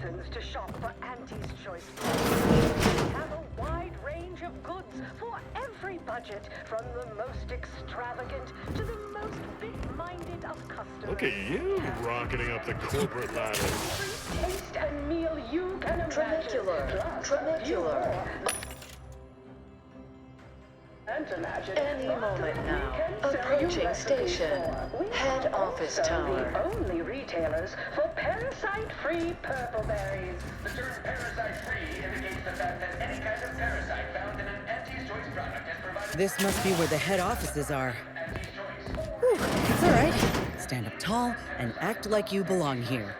reasons to shop for Auntie's Choice products. We have a wide range of goods for every budget, from the most extravagant to the most big-minded of customers. Look at you rocketing up the corporate ladder. Every taste and meal you can imagine. Tramacular. Any moment now. Approaching station. Head office tower. The only retailers for parasite-free purple berries. The term parasite-free indicates the fact that any kind of parasite found in an Auntie's Choice product is provided. This must be where the head offices are. Auntie's Choice. Whew, it's all right. Stand up tall and act like you belong here.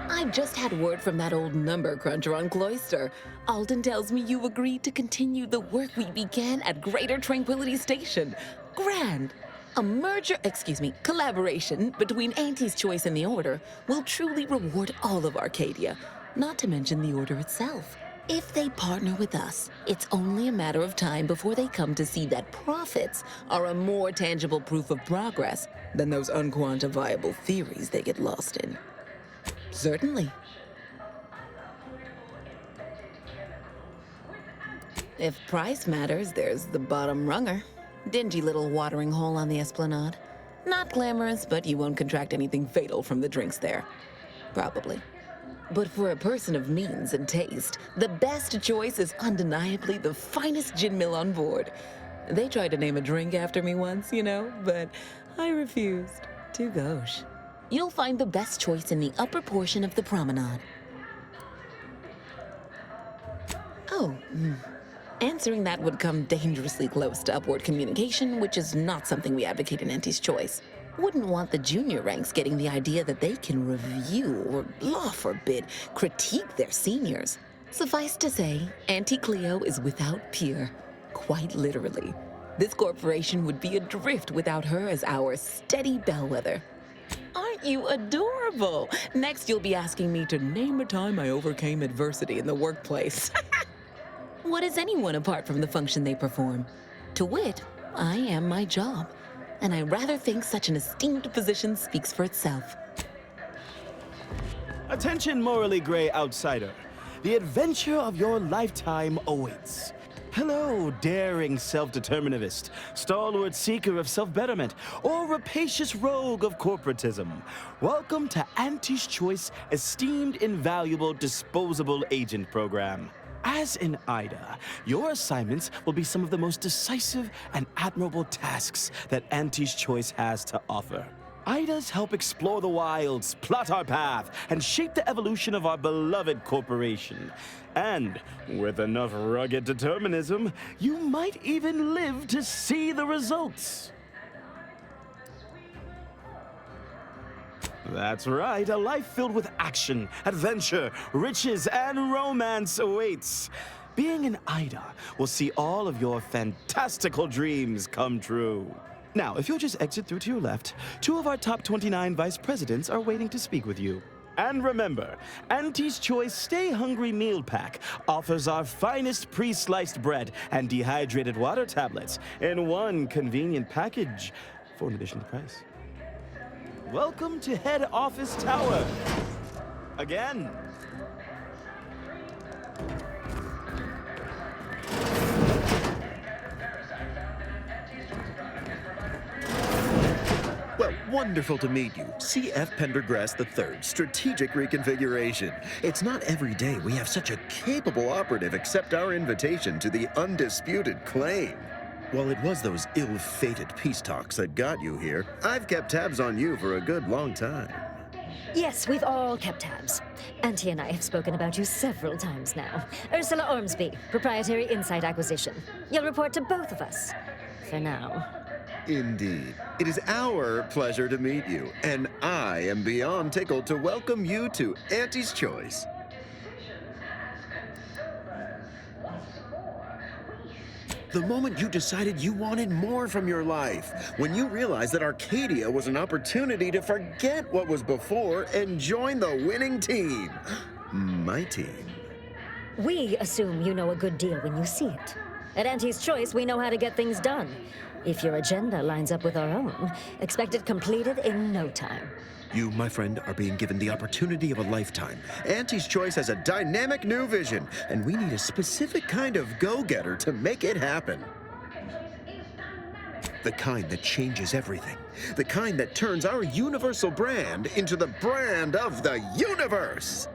I just had word from that old number cruncher on Cloister. Alden tells me you agreed to continue the work we began at Greater Tranquility Station. Grand. A collaboration between Auntie's Choice and the Order will truly reward all of Arcadia, not to mention the Order itself. If they partner with us, it's only a matter of time before they come to see that profits are a more tangible proof of progress than those unquantifiable theories they get lost in. Certainly. If price matters, there's the bottom runger. Dingy little watering hole on the Esplanade. Not glamorous, but you won't contract anything fatal from the drinks there. Probably. But for a person of means and taste, the best choice is undeniably the finest gin mill on board. They tried to name a drink after me once, but I refused. Too gauche. You'll find the best choice in the upper portion of the promenade. Answering that would come dangerously close to upward communication, which is not something we advocate in Auntie's Choice. Wouldn't want the junior ranks getting the idea that they can review or, law forbid, critique their seniors. Suffice to say, Auntie Cleo is without peer, quite literally. This corporation would be adrift without her as our steady bellwether. Aren't you adorable? Next, you'll be asking me to name a time I overcame adversity in the workplace. What is anyone apart from the function they perform? To wit, I am my job, and I rather think such an esteemed position speaks for itself. Attention, morally gray outsider. The adventure of your lifetime awaits. Hello, daring self-determinivist, stalwart seeker of self-betterment, or rapacious rogue of corporatism. Welcome to Auntie's Choice Esteemed Invaluable Disposable Agent Program. As in IDA, your assignments will be some of the most decisive and admirable tasks that Auntie's Choice has to offer. IDAs help explore the wilds, plot our path, and shape the evolution of our beloved corporation. And with enough rugged determinism, you might even live to see the results. That's right, a life filled with action, adventure, riches, and romance awaits. Being an IDA will see all of your fantastical dreams come true. Now, if you'll just exit through to your left, 2 of our top 29 vice presidents are waiting to speak with you. And remember, Auntie's Choice Stay Hungry Meal Pack offers our finest pre-sliced bread and dehydrated water tablets in one convenient package for an additional price. Welcome to Head Office Tower. Again. Well, wonderful to meet you. C.F. Pendergrass III, Strategic Reconfiguration. It's not every day we have such a capable operative accept our invitation to the undisputed claim. While it was those ill-fated peace talks that got you here, I've kept tabs on you for a good long time. Yes, we've all kept tabs. Auntie and I have spoken about you several times now. Ursula Ormsby, Proprietary Insight Acquisition. You'll report to both of us. For now. Indeed. It is our pleasure to meet you, and I am beyond tickled to welcome you to Auntie's Choice. The moment you decided you wanted more from your life, when you realized that Arcadia was an opportunity to forget what was before and join the winning team. My team. We assume you know a good deal when you see it. At Auntie's Choice, we know how to get things done. If your agenda lines up with our own, expect it completed in no time. You, my friend, are being given the opportunity of a lifetime. Auntie's Choice has a dynamic new vision, and we need a specific kind of go-getter to make it happen. The kind that changes everything. The kind that turns our universal brand into the brand of the universe.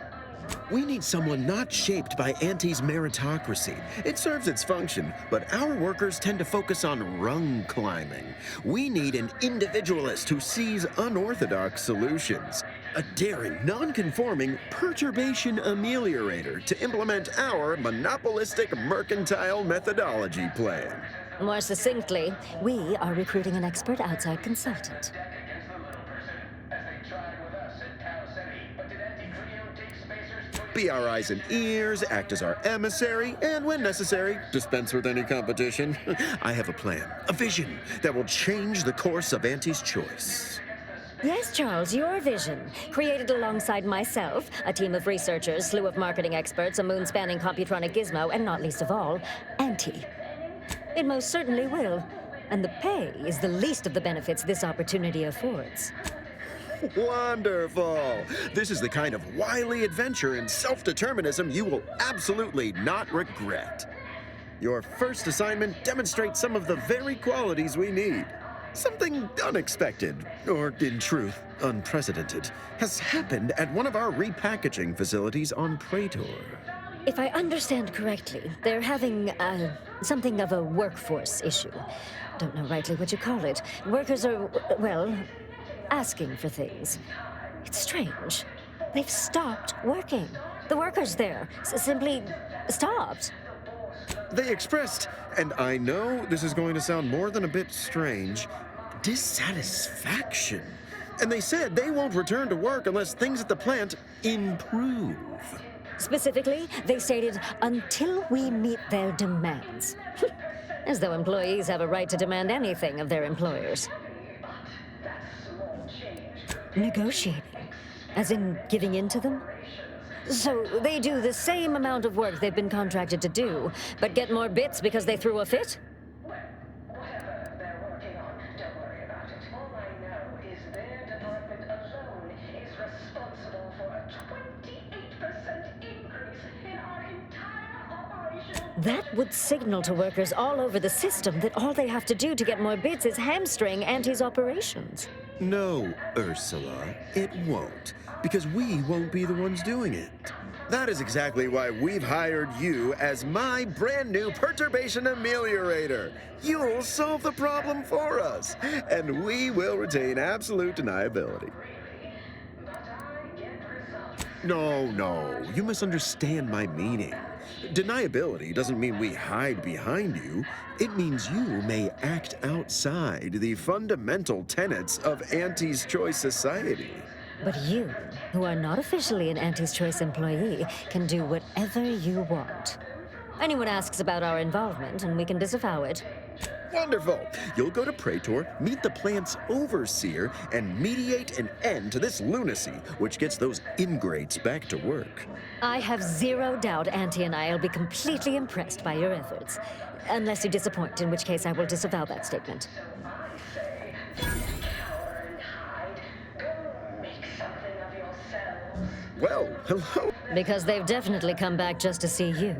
We need someone not shaped by Auntie's meritocracy. It serves its function, but our workers tend to focus on rung climbing. We need an individualist who sees unorthodox solutions. A daring, non-conforming perturbation ameliorator to implement our monopolistic mercantile methodology plan. More succinctly, we are recruiting an expert outside consultant. Be our eyes and ears, act as our emissary, and when necessary, dispense with any competition. I have a plan, a vision that will change the course of Auntie's Choice. Yes, Charles, your vision. Created alongside myself, a team of researchers, slew of marketing experts, a moon-spanning computronic gizmo, and not least of all, Auntie. It most certainly will. And the pay is the least of the benefits this opportunity affords. Wonderful! This is the kind of wily adventure and self-determinism you will absolutely not regret. Your first assignment demonstrates some of the very qualities we need. Something unexpected, or in truth, unprecedented, has happened at one of our repackaging facilities on Praetor. If I understand correctly, they're having, something of a workforce issue. Don't know rightly what you call it. Workers are, well, asking for things. It's strange. They've stopped working. The workers there simply stopped. They expressed, and I know this is going to sound more than a bit strange, dissatisfaction. And they said they won't return to work unless things at the plant improve. Specifically, they stated, until we meet their demands. As though employees have a right to demand anything of their employers. Negotiating? As in giving in to them? So they do the same amount of work they've been contracted to do, but get more bits because they threw a fit? Whatever they're working on, don't worry about it. All I know is their department alone is responsible for a 28% increase in our entire operation. That would signal to workers all over the system that all they have to do to get more bits is hamstring Auntie's operations. No, Ursula, it won't, because we won't be the ones doing it. That is exactly why we've hired you as my brand new perturbation ameliorator. You'll solve the problem for us, and we will retain absolute deniability. No, you misunderstand my meaning. Deniability doesn't mean we hide behind you. It means you may act outside the fundamental tenets of Auntie's Choice society. But you, who are not officially an Auntie's Choice employee, can do whatever you want. Anyone asks about our involvement, and we can disavow it. Wonderful! You'll go to Praetor, meet the plant's overseer, and mediate an end to this lunacy, which gets those ingrates back to work. I have zero doubt Auntie and I will be completely impressed by your efforts. Unless you disappoint, in which case I will disavow that statement. Well, hello. Because they've definitely come back just to see you.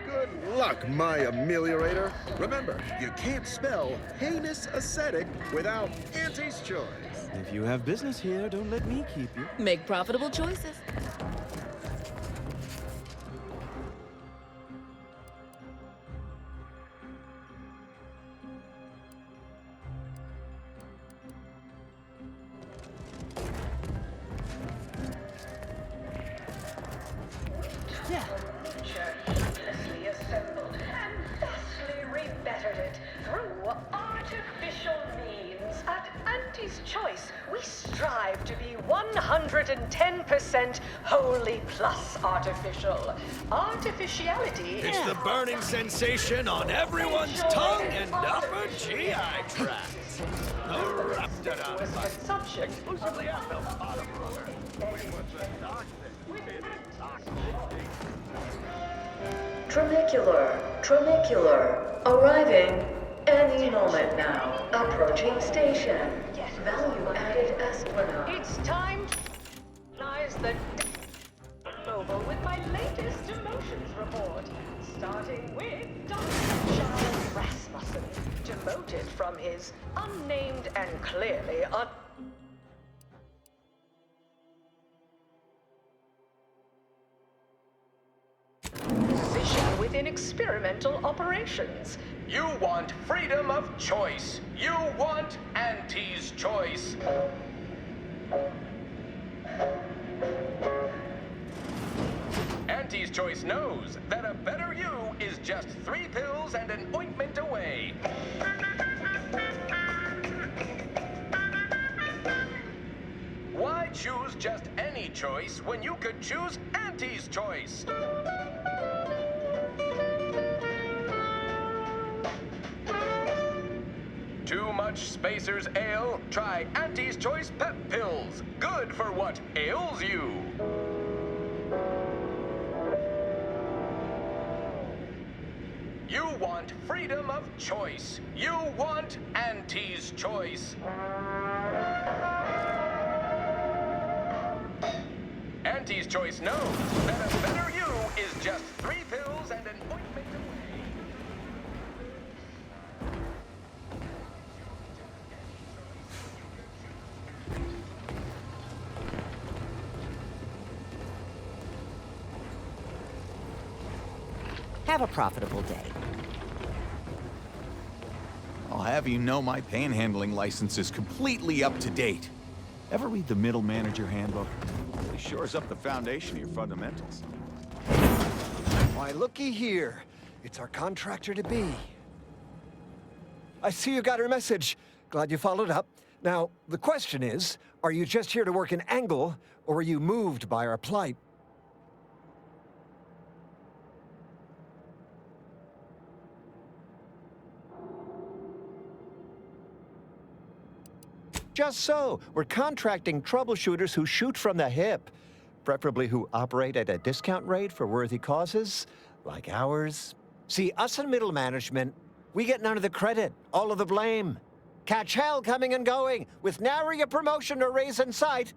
Good luck, my ameliorator. Remember, you can't spell heinous ascetic without Auntie's Choice. If you have business here, don't let me keep you. Make profitable choices. Heedlessly assembled and vastly rebettered it through artificial means. At Auntie's Choice, we strive to be 110% wholly plus artificial. Artificiality It's the burning sensation on everyone's tongue and upper GI tract. was consumption. Exclusively at the bottom, brother. Tramicular. Arriving any moment now. Approaching station. Yes, Starting with Dr. Charles Rasmussen, demoted from his unnamed and clearly position within experimental operations. You want freedom of choice. You want Auntie's choice. Auntie's choice knows that a better you is just 3 pills and an ointment away. Why choose just any choice when you could choose Auntie's choice? Too much Spacer's Ale? Try Auntie's Choice Pep Pills. Good for what ails you. You want freedom of choice. You want Auntie's Choice. Auntie's Choice knows that a better you is just 3 pills and an ointment away. Have a profitable day. I'll have you know my panhandling license is completely up to date. Ever read the Middle Manager Handbook? It shores up the foundation of your fundamentals. Why, looky here. It's our contractor-to-be. I see you got her message. Glad you followed up. Now, the question is, are you just here to work an angle, or are you moved by our plight? Just so. We're contracting troubleshooters who shoot from the hip, preferably who operate at a discount rate for worthy causes, like ours. See, us in middle management, we get none of the credit, all of the blame. Catch hell coming and going, with nary a promotion or raise in sight.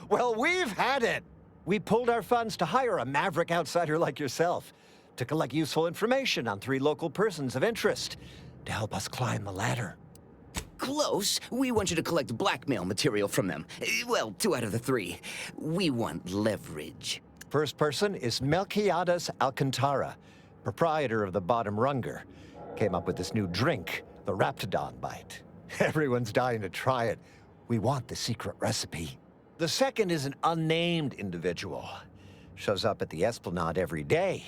Well, we've had it. We pulled our funds to hire a maverick outsider like yourself, to collect useful information on 3 local persons of interest, to help us climb the ladder. Close. We want you to collect blackmail material from them. Well, 2 out of the 3. We want leverage. First person is Melquiades Alcantara, proprietor of the Bottom Runger. Came up with this new drink, the Raptidon Bite. Everyone's dying to try it. We want the secret recipe. The second is an unnamed individual. Shows up at the Esplanade every day,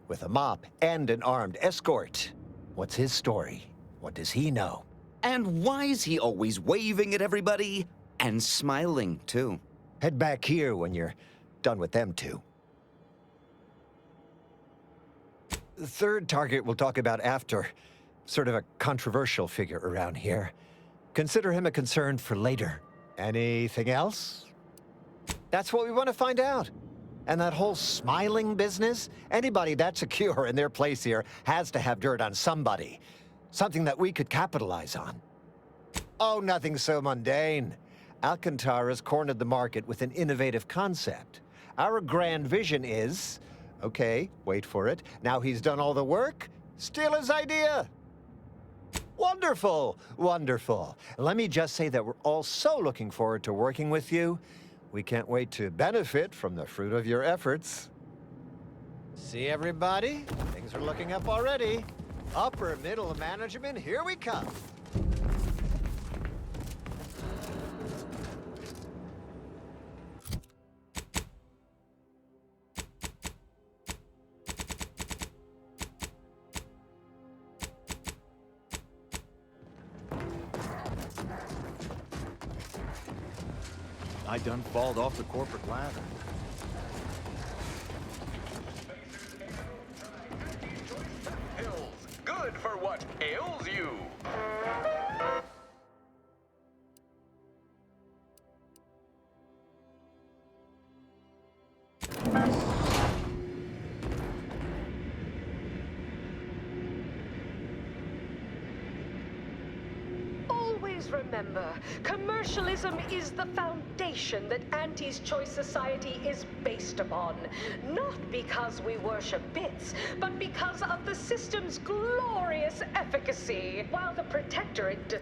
with a mop and an armed escort. What's his story? What does he know? And why is he always waving at everybody? And smiling, too. Head back here when you're done with them 2. The third target we'll talk about after. Sort of a controversial figure around here. Consider him a concern for later. Anything else? That's what we want to find out. And that whole smiling business? Anybody that's secure in their place here has to have dirt on somebody. Something that we could capitalize on. Oh, nothing so mundane. Alcantara's cornered the market with an innovative concept. Our grand vision is... Okay, wait for it. Now he's done all the work, steal his idea. Wonderful, wonderful. Let me just say that we're all so looking forward to working with you. We can't wait to benefit from the fruit of your efforts. See, everybody? Things are looking up already. Upper middle management, here we come. I done falled off the corporate ladder. Good for what ails you. Always Always remember, commercialism is the foundation that Auntie's Choice Society is based upon. Not because we worship bits, but because of the system's glorious efficacy. While the Protectorate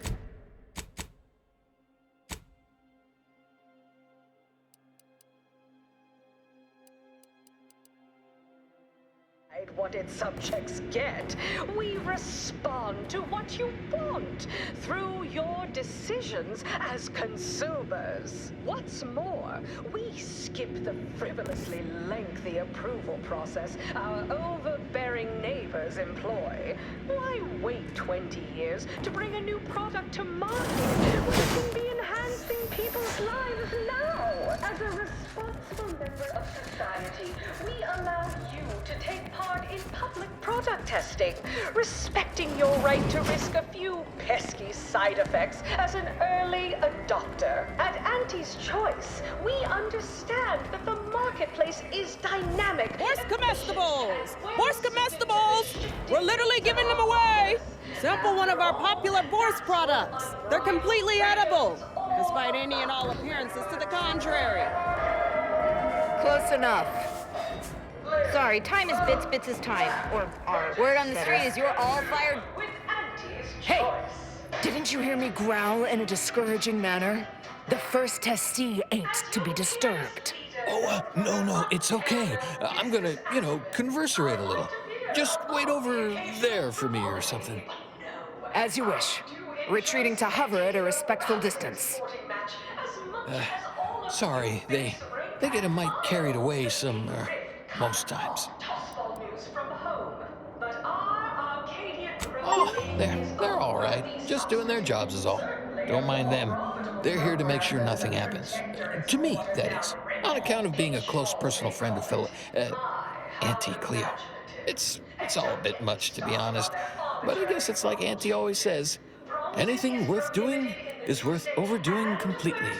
what its subjects get, we respond to what you want through your decisions as consumers. What's more, we skip the frivolously lengthy approval process our overbearing neighbors employ. Why wait 20 years to bring a new product to market when it can be enhancing people's lives now? As a responsible member of society, we allow you to take part in public product testing, respecting your right to risk a few pesky side effects as an early adopter. At Auntie's Choice, we understand that the marketplace is dynamic. Horse comestibles! Horse comestibles! We're literally giving them away! Sample one of our popular horse products. They're completely edible, despite any and all appearances to the contrary. Close enough. Sorry, time is bits, bits is time. Or our word on the street is you're all fired. Hey! Didn't you hear me growl in a discouraging manner? The first testee ain't to be disturbed. Oh, no, it's okay. I'm gonna, converserate a little. Just wait over there for me or something. As you wish. Retreating to hover at a respectful distance. Sorry, they get a mite carried away most times. Oh, they're all right. Just doing their jobs is all. Don't mind them. They're here to make sure nothing happens. To me, that is. On account of being a close personal friend of Auntie Cleo. It's all a bit much, to be honest. But I guess it's like Auntie always says, anything worth doing is worth overdoing completely.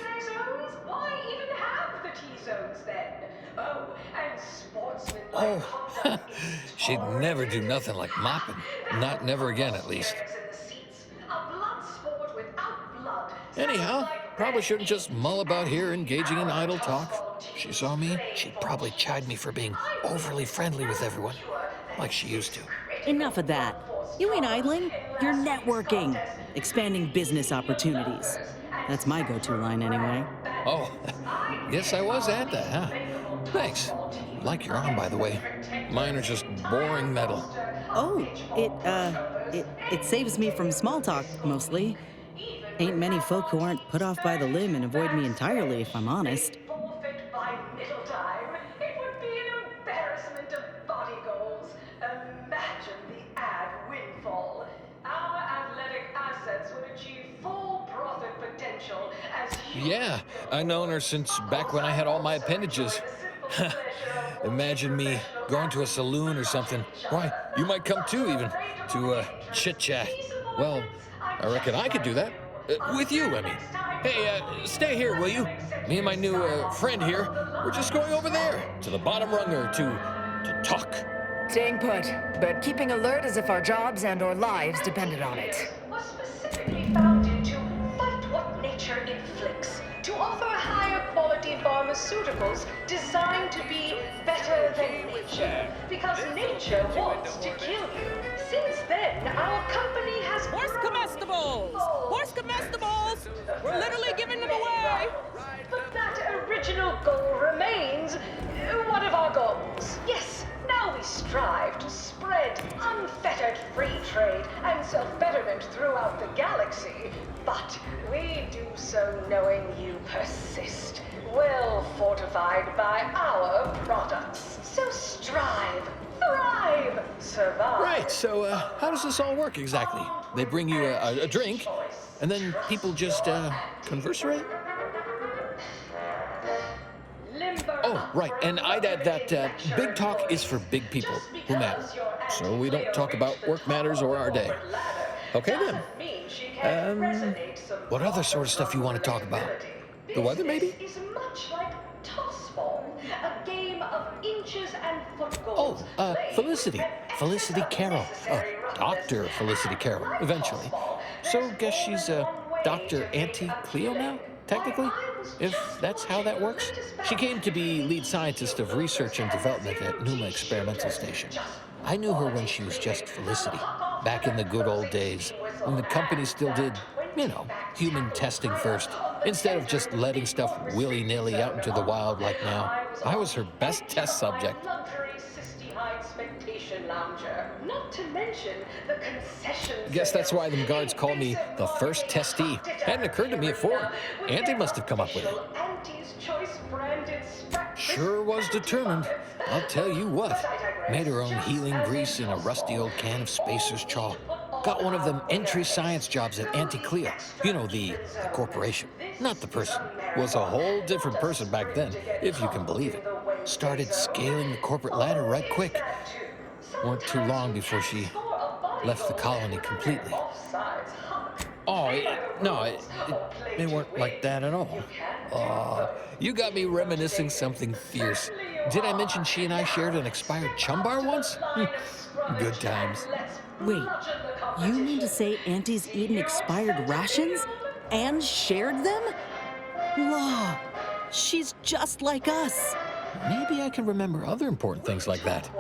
Oh, she'd never do nothing like mopping. Not never again, at least. Anyhow, probably shouldn't just mull about here engaging in idle talk. If she saw me, she'd probably chide me for being overly friendly with everyone, like she used to. Enough of that. You ain't idling, you're networking, expanding business opportunities. That's my go-to line anyway. Oh, guess I was at that, huh? Thanks. Like your arm, by the way. Mine are just boring metal. Oh, it saves me from small talk, mostly. Ain't many folk who aren't put off by the limb and avoid me entirely, if I'm honest. Yeah, I've known her since back when I had all my appendages. Imagine me going to a saloon or something. Why, you might come too, even, to chit-chat. Well, I reckon I could do that. With you, I mean. Hey, stay here, will you? Me and my new friend here, we're just going over there, to the bottom runger, to talk. Staying put, but keeping alert as if our jobs and or lives depended on it. Was specifically founded to fight what nature inflicts, to offer higher quality pharmaceuticals designed to be better than nature, because nature wants to kill you. Since then, our company has horse comestibles! Horse comestibles! We're literally giving them away! But that original goal remains one of our goals. Yes, now we strive to spread unfettered free trade and self-betterment throughout the galaxy. But we do so knowing you persist, well fortified by our products. So strive, thrive, survive. Right, so how does this all work exactly? They bring you a drink, and then people just converserate? Oh, right, and I'd add that big talk is for big people who matter. So we don't talk about work matters or our day. Okay then. What other sort of stuff you want to talk about? The weather, maybe? Is much like tossball, a game of inches and foot goals. Oh, Felicity. Felicity Carroll. Dr. Felicity Carroll, eventually. So guess she's Dr. Auntie Cleo now, technically, if that's how that works. She came to be lead scientist of research and development at Numa Experimental Station. I knew her when she was just Felicity, back in the good old days, when the company still did, you know, human testing first, instead of just letting stuff willy-nilly out into the wild like now. I was her best test subject. Not to mention the concessions. Guess that's why them guards call me the first testee. Hadn't occurred to me before. Auntie must have come up with it. Sure was determined. I'll tell you what. Made her own healing grease in a rusty old can of Spacer's Chaw. Got one of them entry science jobs at Auntie Cleo. You know, the corporation. Not the person. Was a whole different person back then, if you can believe it. Started scaling the corporate ladder right quick. Weren't too long before she left the colony completely. Oh, it weren't like that at all. You got me reminiscing something fierce. Did I mention she and I shared an expired chum bar once? Good times. Wait, you mean to say Auntie's eaten expired rations and shared them? Law, she's just like us. Maybe I can remember other important things like that.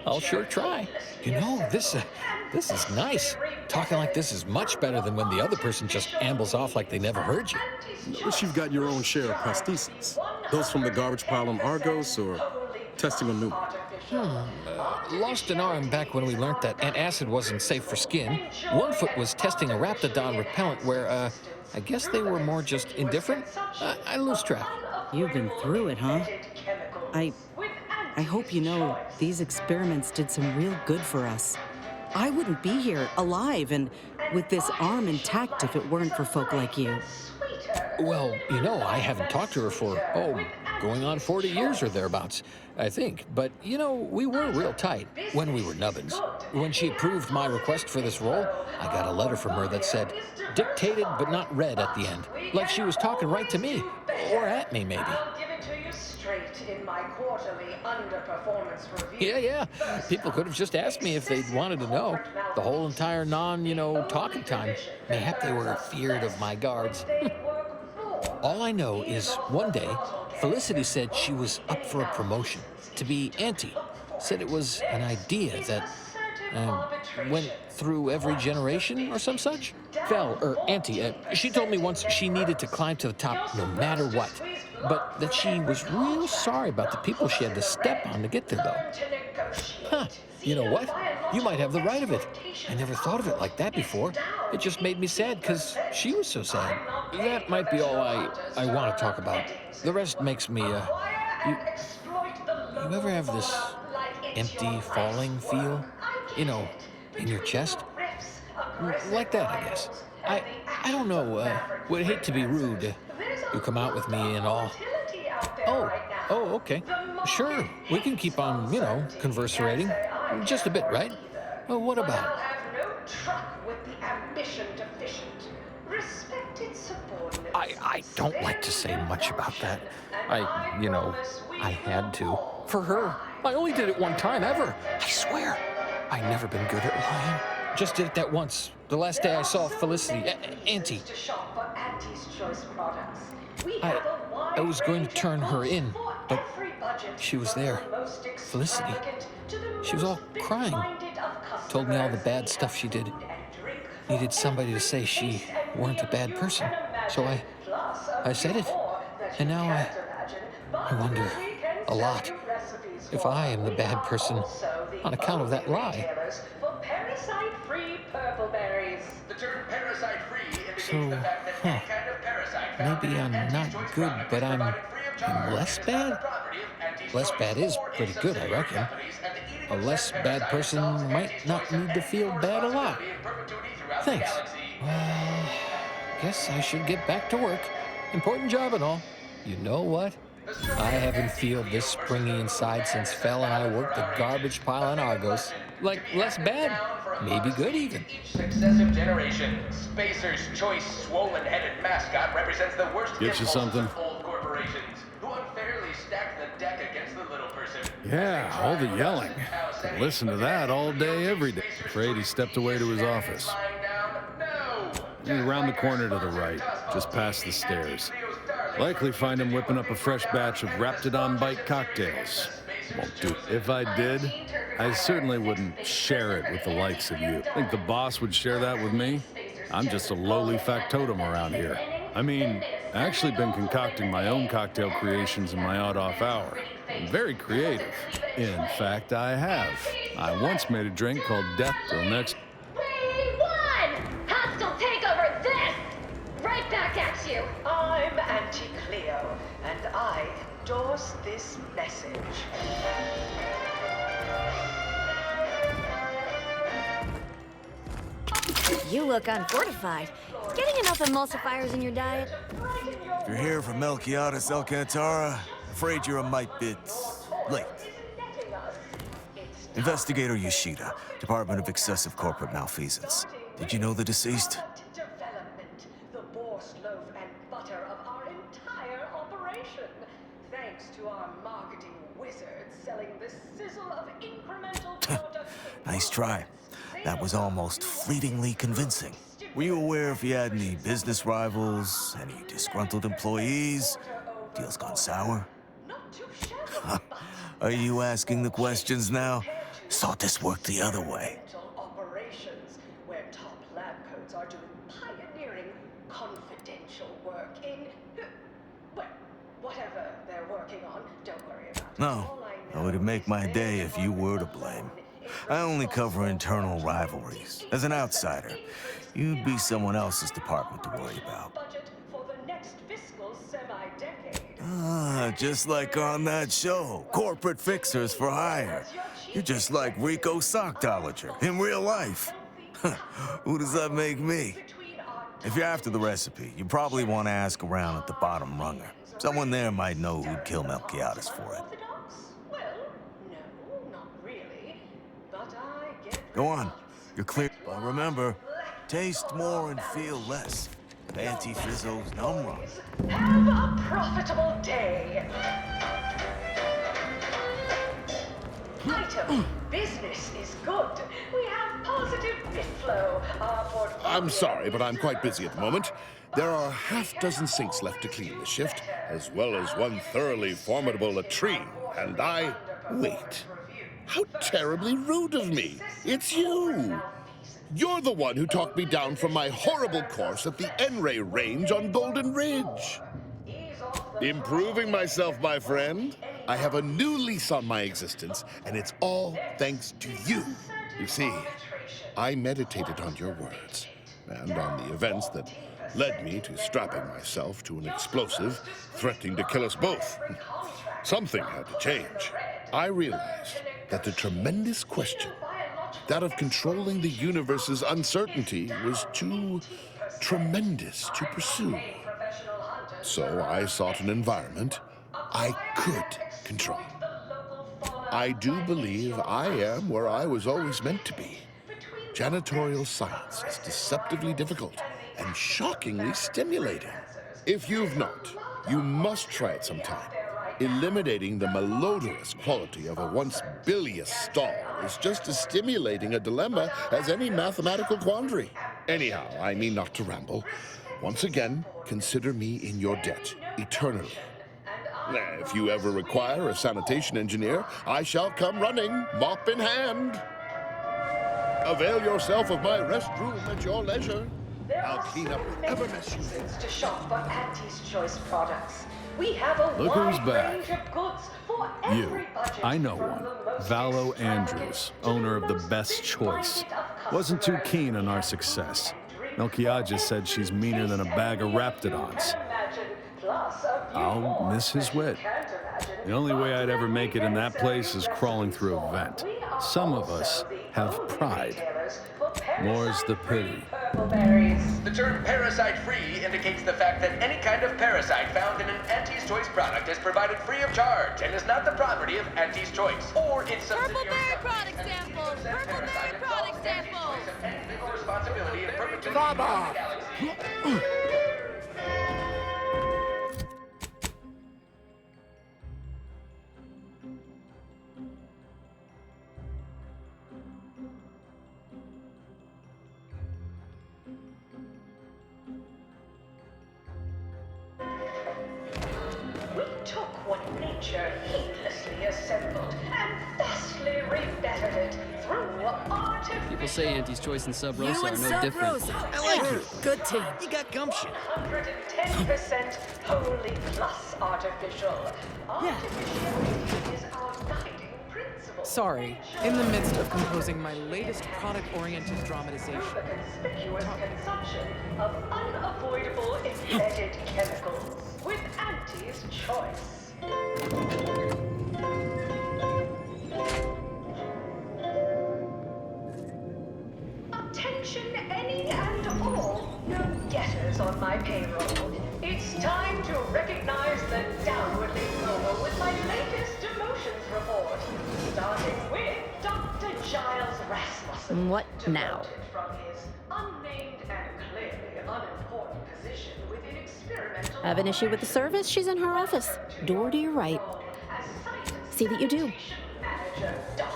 I'll sure try. You know, this is nice. Talking like this is much better than when the other person just ambles off like they never heard you. Notice you've got your own share of prostheses. Those from the garbage pile on Argos or testing on Numa? Lost an arm back when we learned that antacid wasn't safe for skin. One foot was testing a raptidon repellent where, I guess they were more just indifferent. I lose track. You've been through it, huh? I hope you know these experiments did some real good for us. I wouldn't be here, alive, and with this arm intact if it weren't for folk like you. Well, you know, I haven't talked to her for, going on 40 years or thereabouts, I think. But, you know, we were real tight when we were nubbins. When she approved my request for this role, I got a letter from her that said, dictated but not read at the end. Like she was talking right to me, or at me, maybe. In my quarterly underperformance review. Yeah. People could have just asked me if they'd wanted to know. The whole entire talking time. Mayhap they were feared of my guards. All I know is one day, Felicity said she was up for a promotion to be Auntie. Said it was an idea that went through every generation or some such. Auntie, she told me once she needed to climb to the top no matter what. But that she was real sorry about the people she had to step on to get there, though. You know what? You might have the right of it. I never thought of it like that before. It just made me sad because she was so sad. That might be all I want to talk about. The rest makes me, you ever have this empty falling feel? You know, in your chest? Like that, I guess. I don't know, would hate to be rude. You come out with me and all. Oh, okay. Sure, we can keep on, converserating. Just a bit, right? Well, what about? I don't like to say much about that. I had to. For her. I only did it one time ever. I swear. I've never been good at lying. Just did it that once. The last day I saw Felicity, Auntie. I was going to turn her in, but she was there. Felicity. She was all crying. Told me all the bad stuff she did. Needed somebody to say she weren't a bad person. So I said it. And now I wonder a lot if I am the bad person on account of that lie. So, maybe I'm not good, but I'm less bad? Less bad is pretty good, I reckon. A less bad person might not need to feel bad a lot. Thanks. Well, guess I should get back to work. Important job and all. You know what? I haven't felt this springy inside since Fel and I worked the garbage pile on Argos. Like, less bad. Maybe good, even. Each successive generation, Spacer's Choice swollen-headed mascot represents the worst Get you something? of old corporations who unfairly stack the deck against the little person. Yeah, all the yelling. Listen to that all day, every day. Afraid he stepped away to his office. Around the corner to the right, just past the stairs. Likely find him whipping up a fresh batch of Raptidon Bite cocktails. Won't do. If I did, I certainly wouldn't share it with the likes of you. Think the boss would share that with me? I'm just a lowly factotum around here. I mean, I actually been concocting my own cocktail creations in my odd-off hour. I'm very creative. In fact, I have. I once made a drink called Death Till Next. We won! Hostile takeover this! Right back at you! I'm Auntie Cleo, and I endorse this message. You look unfortified. Getting enough emulsifiers in your diet? If you're here from Melquiades Alcantara, afraid you're a mite bit late. Investigator Yoshida, Department of Excessive Corporate Malfeasance. Did you know the deceased? Development, the borscht loaf and butter of our entire operation. Thanks to our marketing wizards selling the sizzle of incremental products. Nice try. That was almost fleetingly convincing. Were you aware if he had any business rivals, any disgruntled employees? Deals gone sour? Are you asking the questions now? Thought this worked the other way. Operations, where top lab coats are doing pioneering, confidential work in, well, whatever they're working on. Don't worry about it. No, it would make my day if you were to blame. I only cover internal rivalries. As an outsider, you'd be someone else's department to worry about. Budget for the next fiscal semi-decade. Ah, just like on that show, Corporate Fixers for Hire. You're just like Rico Sockdolager in real life. Who does that make me? If you're after the recipe, you probably want to ask around at the bottom runger. Someone there might know who'd kill Melquiades for it. Go on, you're clear. But remember, taste more and feel less. Anti-Fizzo's numb run. Have a profitable day. Item, business is good. We have positive bit flow. I'm sorry, but I'm quite busy at the moment. There are half-dozen sinks left to clean this shift, as well as one thoroughly formidable latrine, and I... Wait. How terribly rude of me. It's you. You're the one who talked me down from my horrible course at the N-Ray range on Golden Ridge. Improving myself, my friend. I have a new lease on my existence, and it's all thanks to you. You see, I meditated on your words, and on the events that led me to strapping myself to an explosive, threatening to kill us both. Something had to change. I realized that the tremendous question, that of controlling the universe's uncertainty, was too tremendous to pursue. So I sought an environment I could control. I do believe I am where I was always meant to be. Janitorial science is deceptively difficult and shockingly stimulating. If you've not, you must try it sometime. Eliminating the malodorous quality of a once bilious stall is just as stimulating a dilemma as any mathematical quandary. Anyhow, I mean not to ramble. Once again, consider me in your debt, eternally. If you ever require a sanitation engineer, I shall come running, mop in hand. Avail yourself of my restroom at your leisure. I'll clean up whatever mess you make. To shop for Auntie's Choice products. We have a Look who's wide back. range of goods for You. every budget. I know one. Valo Andrews, owner of the Best Choice. Wasn't too keen on our success. Melquiades said she's meaner than a bag of Raptidons. I'll miss his wit. The only way I'd ever make it in that place is crawling through a vent. Some of us have pride. More's the pity. The term parasite-free indicates the fact that any kind of parasite found in an Auntie's Choice product is provided free of charge and is not the property of Auntie's Choice or its subsidiary product samples! Purpleberry product samples! responsibility in perpetuity. Bob off! what nature heedlessly assembled and vastly rebettered it through artificial... People say Auntie's Choice and Sub Rosa You are and no Sub different. Rosa. I like you. Good team. You got gumption. 110% wholly plus artificial. Artificiality is our guiding principle. Sorry, in the midst of composing my latest product-oriented dramatization. Through the conspicuous consumption of unavoidable embedded chemicals with Auntie's Choice. Attention any and all no-getters on my payroll. It's time to recognize the downwardly mobile with my latest emotions report. Starting with Dr. Giles Rasmussen. What now? From his unnamed and clearly unimportant position within experimental... Have an issue with the service? She's in her office. Door to your right. See that you do. Manager Doc.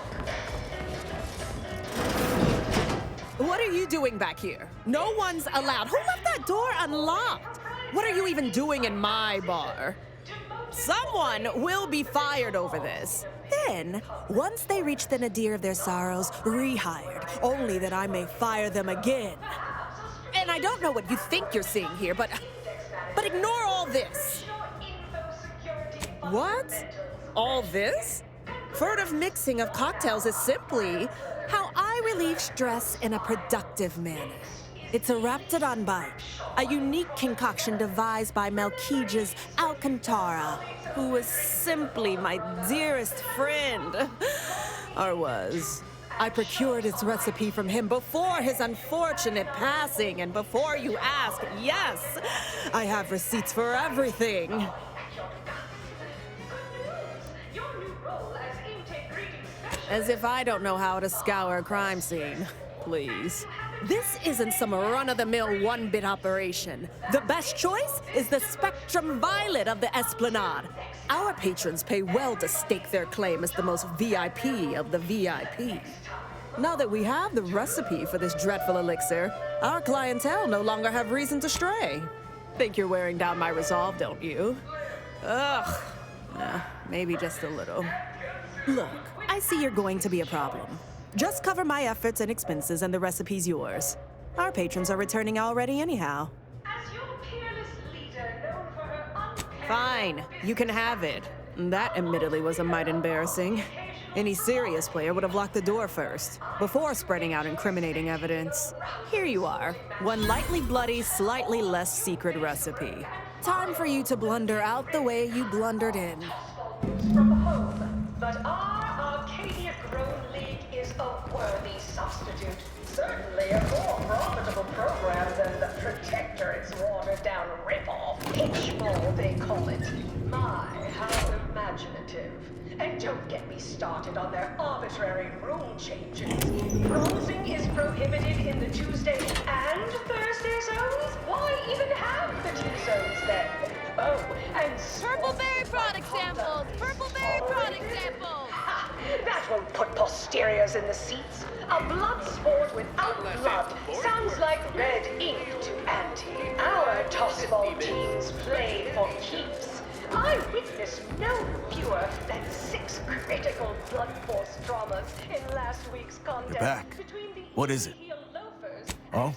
What are you doing back here? No one's allowed. Who left that door unlocked? What are you even doing in my bar? Someone will be fired over this. Then, once they reach the nadir of their sorrows, rehired, only that I may fire them again. And I don't know what you think you're seeing here, but ignore all this. What? All this? Furtive mixing of cocktails is simply how I relieve stress in a productive manner. It's a Raptidon bite, a unique concoction devised by Melquiades Alcantara, who was simply my dearest friend. Or was. I procured its recipe from him before his unfortunate passing, and before you ask, yes, I have receipts for everything. As if I don't know how to scour a crime scene. Please. This isn't some run-of-the-mill one-bit operation. The best choice is the Spectrum Violet of the Esplanade. Our patrons pay well to stake their claim as the most VIP of the VIP. Now that we have the recipe for this dreadful elixir, our clientele no longer have reason to stray. Think you're wearing down my resolve, don't you? Ugh. Maybe just a little. Look, I see you're going to be a problem. Just cover my efforts and expenses and the recipe's yours. Our patrons are returning already anyhow. Fine, you can have it. That admittedly was a mite embarrassing. Any serious player would have locked the door first, before spreading out incriminating evidence. Here you are, one lightly bloody, slightly less secret recipe. Time for you to blunder out the way you blundered in. From home, but our Arcadia-grown league is a worthy substitute. Certainly a more profitable program than the Protectorate's watered-down rip-off. Pitchball, they call it. My, how imaginative. And don't get me started on their arbitrary rule changes. Bronzing is prohibited in the Tuesday and Thursday zones? Why even have the 2 zones then? Oh, and Purple berry product samples! Purple berry product samples! That won't put posteriors in the seats. A blood sport without blood sounds like red ink to Auntie. Our tossball teams play for keeps. I witnessed no fewer than 6 critical blood force dramas in last week's contest. You're back. What is it? Oh?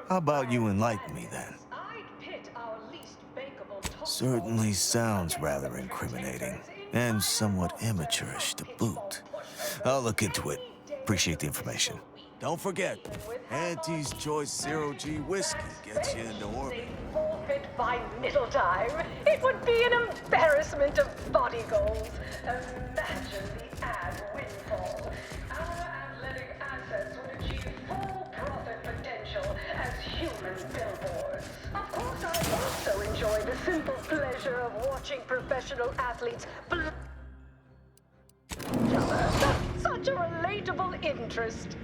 How about you enlighten me then? Certainly sounds rather incriminating, and somewhat amateurish to boot. I'll look into it. Appreciate the information. Don't forget, Auntie's Choice Zero-G whiskey gets you into orbit. Forfeit by middle time. It would be an embarrassment of body goals. Imagine the ad windfall. Our athletic assets would achieve full profit potential as human billboards. Of course, I also enjoy the simple pleasure of watching professional athletes each other. That's such a relatable interest.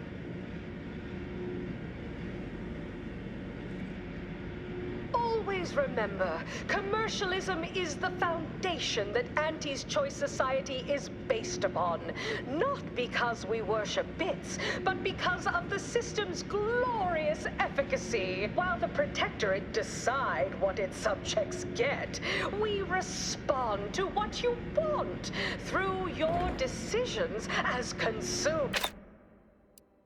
Always remember, commercialism is the foundation that Auntie's Choice Society is based upon. Not because we worship bits, but because of the system's glorious efficacy. While the Protectorate decide what its subjects get, we respond to what you want through your decisions as consumers.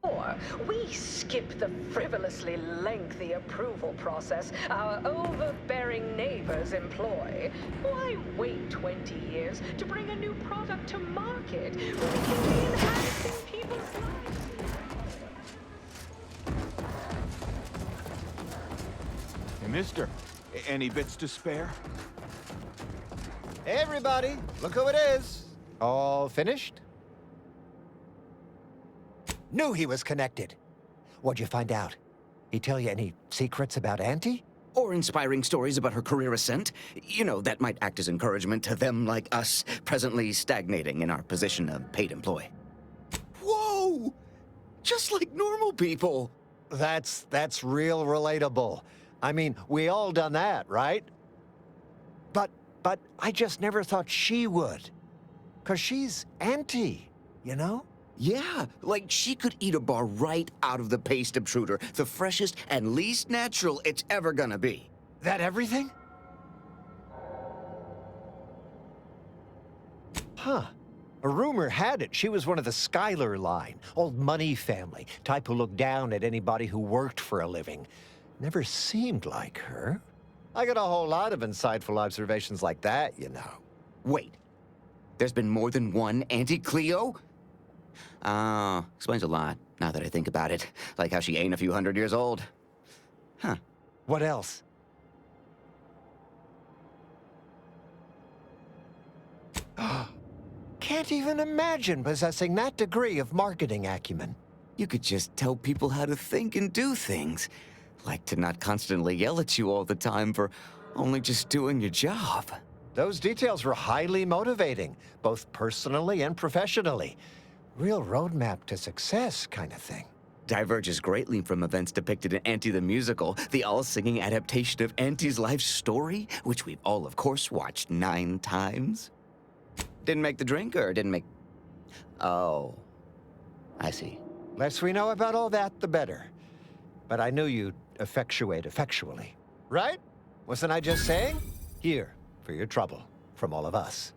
Or we skip the frivolously lengthy approval process our overbearing neighbors employ. Why wait 20 years to bring a new product to market when we can be enhancing people's lives? Hey, mister, any bits to spare? Hey, everybody, look who it is. All finished? Knew he was connected. What'd you find out? He tell you any secrets about Auntie? Or inspiring stories about her career ascent? You know, that might act as encouragement to them like us, presently stagnating in our position of paid employee. Whoa! Just like normal people. That's real relatable. I mean, we all done that, right? But I just never thought she would. 'Cause she's Auntie, you know? Yeah, like she could eat a bar right out of the paste obtruder, the freshest and least natural it's ever gonna be. That everything? Huh. A rumor had it she was one of the Schuyler line, old money family, type who looked down at anybody who worked for a living. Never seemed like her. I got a whole lot of insightful observations like that, you know. Wait, there's been more than one Auntie Cleo? Explains a lot, now that I think about it. Like how she ain't a few hundred years old. Huh. What else? Can't even imagine possessing that degree of marketing acumen. You could just tell people how to think and do things. Like to not constantly yell at you all the time for only just doing your job. Those details were highly motivating, both personally and professionally. Real roadmap to success kind of thing. Diverges greatly from events depicted in Auntie the Musical, the all-singing adaptation of Auntie's life story, which we've all, of course, watched 9 times. Didn't make the drink, or didn't make... Oh, I see. Less we know about all that, the better. But I knew you'd effectuate effectually. Right? Wasn't I just saying? Here, for your trouble, from all of us.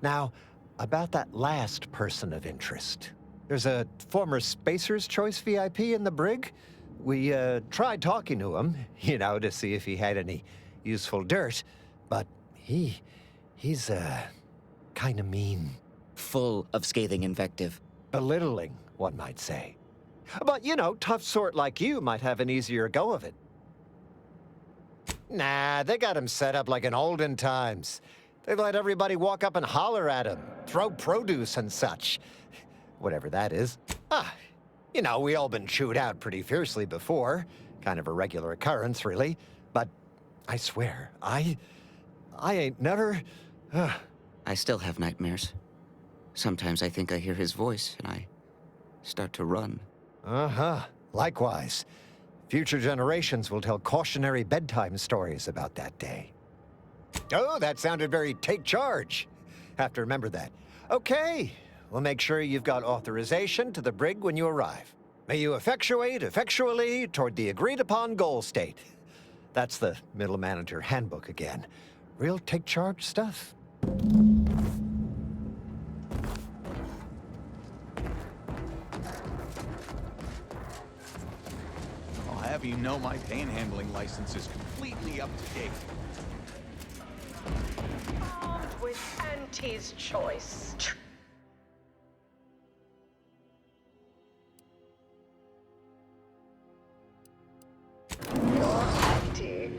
Now, about that last person of interest. There's a former Spacer's Choice VIP in the brig. We tried talking to him, you know, to see if he had any useful dirt. But he's kind of mean. Full of scathing invective. Belittling, one might say. But, you know, tough sort like you might have an easier go of it. Nah, they got him set up like in olden times. They let everybody walk up and holler at him, throw produce and such. Whatever that is. You know, we all been chewed out pretty fiercely before. Kind of a regular occurrence, really. But I swear, I ain't never... I still have nightmares. Sometimes I think I hear his voice, and I start to run. Likewise. Future generations will tell cautionary bedtime stories about that day. Oh, that sounded very take charge. Have to remember that. Okay, we'll make sure you've got authorization to the brig when you arrive. May you effectuate effectually toward the agreed-upon goal state. That's the middle manager handbook again. Real take charge stuff. I'll have you know my panhandling license is completely up to date. Armed with Auntie's Choice. Your Auntie.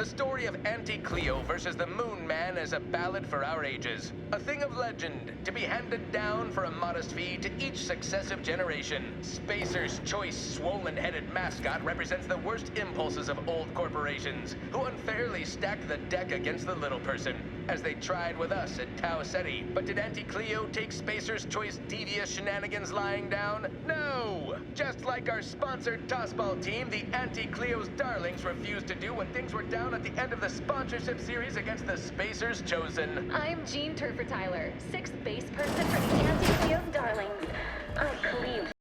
The story of Anti-Cleo versus the Moon Man is a ballad for our ages. A thing of legend, to be handed down for a modest fee to each successive generation. Spacer's Choice swollen-headed mascot represents the worst impulses of old corporations, who unfairly stacked the deck against the little person, as they tried with us at Tau Ceti. But did Anti-Cleo take Spacer's Choice devious shenanigans lying down? No! Just like our sponsored tossball team, the Anti-Cleo's darlings refused to do when things were down at the end of the sponsorship series against the Spacers Chosen. I'm Jean Turfer Tyler, 6th base person for the Anti-Cleo's darlings. I cleaned